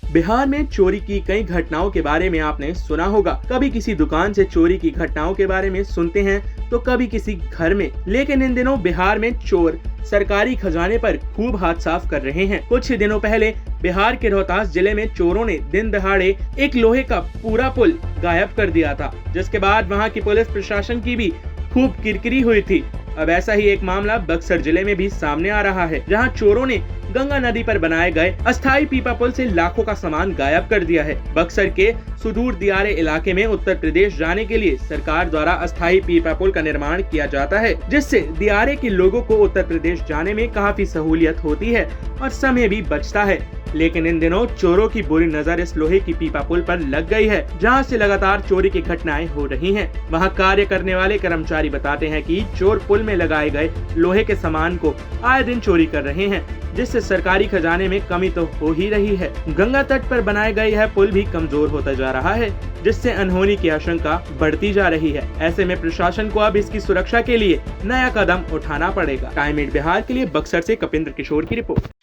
बिहार में चोरी की कई घटनाओं के बारे में आपने सुना होगा। कभी किसी दुकान से चोरी की घटनाओं के बारे में सुनते हैं तो कभी किसी घर में। लेकिन इन दिनों बिहार में चोर सरकारी खजाने पर खूब हाथ साफ कर रहे हैं। कुछ ही दिनों पहले बिहार के रोहतास जिले में चोरों ने दिन दहाड़े एक लोहे का पूरा पुल गायब कर दिया था, जिसके बाद वहां की पुलिस प्रशासन की भी खूब किरकिरी हुई थी। अब ऐसा ही एक मामला बक्सर जिले में भी सामने आ रहा है, जहां चोरों ने गंगा नदी पर बनाए गए अस्थायी पीपा पुल से लाखों का सामान गायब कर दिया है। बक्सर के सुदूर दियारे इलाके में उत्तर प्रदेश जाने के लिए सरकार द्वारा अस्थायी पीपा पुल का निर्माण किया जाता है, जिससे दियारे के लोगों को उत्तर प्रदेश जाने में काफी सहूलियत होती है और समय भी बचता है। लेकिन इन दिनों चोरों की बुरी नजर इस लोहे की पीपा पुल पर लग गई है, जहां से लगातार चोरी की घटनाएं हो रही हैं। वहां कार्य करने वाले कर्मचारी बताते हैं कि चोर पुल में लगाए गए लोहे के सामान को आए दिन चोरी कर रहे हैं, जिससे सरकारी खजाने में कमी तो हो ही रही है। गंगा तट पर बनाए गए यह पुल भी कमजोर होता जा रहा है, जिससे अनहोनी की आशंका बढ़ती जा रही है। ऐसे में प्रशासन को अब इसकी सुरक्षा के लिए नया कदम उठाना पड़ेगा। टाइम 8 बिहार के लिए बक्सर से कपिंद्र किशोर की रिपोर्ट।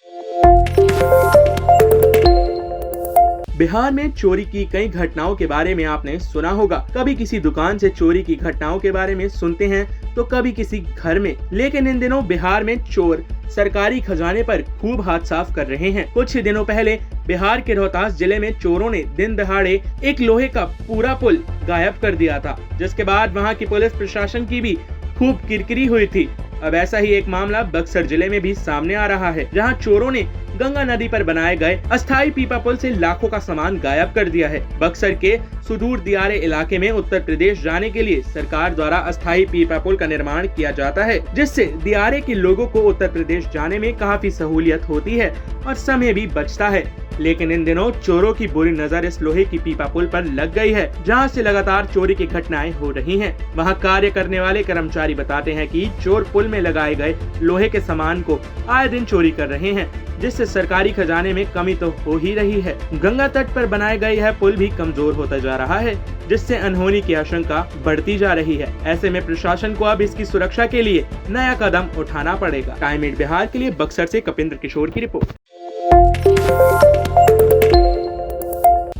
बिहार में चोरी की कई घटनाओं के बारे में आपने सुना होगा। कभी किसी दुकान से चोरी की घटनाओं के बारे में सुनते हैं तो कभी किसी घर में। लेकिन इन दिनों बिहार में चोर सरकारी खजाने पर खूब हाथ साफ कर रहे हैं। कुछ ही दिनों पहले बिहार के रोहतास जिले में चोरों ने दिन दहाड़े एक लोहे का पूरा पुल गायब कर दिया था, जिसके बाद वहां की पुलिस प्रशासन की भी खूब किरकिरी हुई थी। अब ऐसा ही एक मामला बक्सर जिले में भी सामने आ रहा है, जहां चोरों ने गंगा नदी पर बनाए गए अस्थायी पीपा पुल से लाखों का सामान गायब कर दिया है। बक्सर के सुदूर दियारे इलाके में उत्तर प्रदेश जाने के लिए सरकार द्वारा अस्थायी पीपा पुल का निर्माण किया जाता है, जिससे दियारे के लोगों को उत्तर प्रदेश जाने में काफी सहूलियत होती है और समय भी बचता है। लेकिन इन दिनों चोरों की बुरी नजर इस लोहे की पीपा पुल पर लग गई है, जहां से लगातार चोरी की घटनाएं हो रही हैं। वहां कार्य करने वाले कर्मचारी बताते हैं कि चोर पुल में लगाए गए लोहे के सामान को आए दिन चोरी कर रहे हैं, जिससे सरकारी खजाने में कमी तो हो ही रही है। गंगा तट पर बनाए गए यह पुल भी कमजोर होता जा रहा है, जिससे अनहोनी की आशंका बढ़ती जा रही है। ऐसे में प्रशासन को अब इसकी सुरक्षा के लिए नया कदम उठाना पड़ेगा। टाइम 8 बिहार के लिए बक्सर से कपिंद्र किशोर की रिपोर्ट।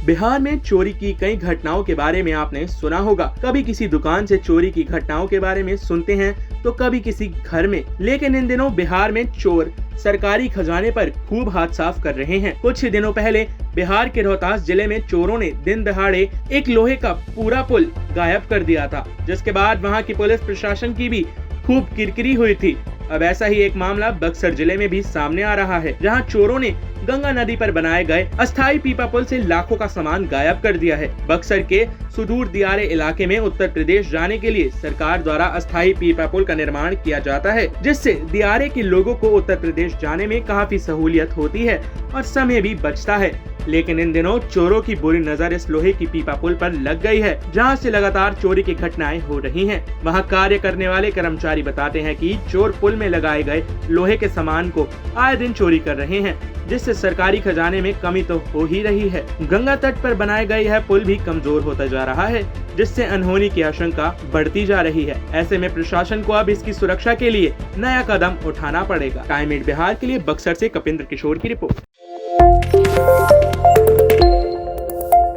बिहार में चोरी की कई घटनाओं के बारे में आपने सुना होगा। कभी किसी दुकान से चोरी की घटनाओं के बारे में सुनते हैं तो कभी किसी घर में। लेकिन इन दिनों बिहार में चोर सरकारी खजाने पर खूब हाथ साफ कर रहे हैं। कुछ ही दिनों पहले बिहार के रोहतास जिले में चोरों ने दिन दहाड़े एक लोहे का पूरा पुल गायब कर दिया था, जिसके बाद वहां की पुलिस प्रशासन की भी खूब किरकिरी हुई थी। अब ऐसा ही एक मामला बक्सर जिले में भी सामने आ रहा है, जहां चोरों ने गंगा नदी पर बनाए गए अस्थायी पीपा पुल से लाखों का सामान गायब कर दिया है। बक्सर के सुदूर दियारे इलाके में उत्तर प्रदेश जाने के लिए सरकार द्वारा अस्थायी पीपा पुल का निर्माण किया जाता है, जिससे दियारे के लोगों को उत्तर प्रदेश जाने में काफी सहूलियत होती है और समय भी बचता है। लेकिन इन दिनों चोरों की बुरी नजर इस लोहे की पीपा पुल पर लग गई है, जहां से लगातार चोरी की घटनाएं हो रही हैं। वहां कार्य करने वाले कर्मचारी बताते हैं कि चोर पुल में लगाए गए लोहे के सामान को आए दिन चोरी कर रहे हैं, जिससे सरकारी खजाने में कमी तो हो ही रही है। गंगा तट पर बनाए गए यह पुल भी कमजोर होता जा रहा है, जिससे अनहोनी की आशंका बढ़ती जा रही है। ऐसे में प्रशासन को अब इसकी सुरक्षा के लिए नया कदम उठाना पड़ेगा। टाइम 8 बिहार के लिए बक्सर से कपिंद्र किशोर की रिपोर्ट।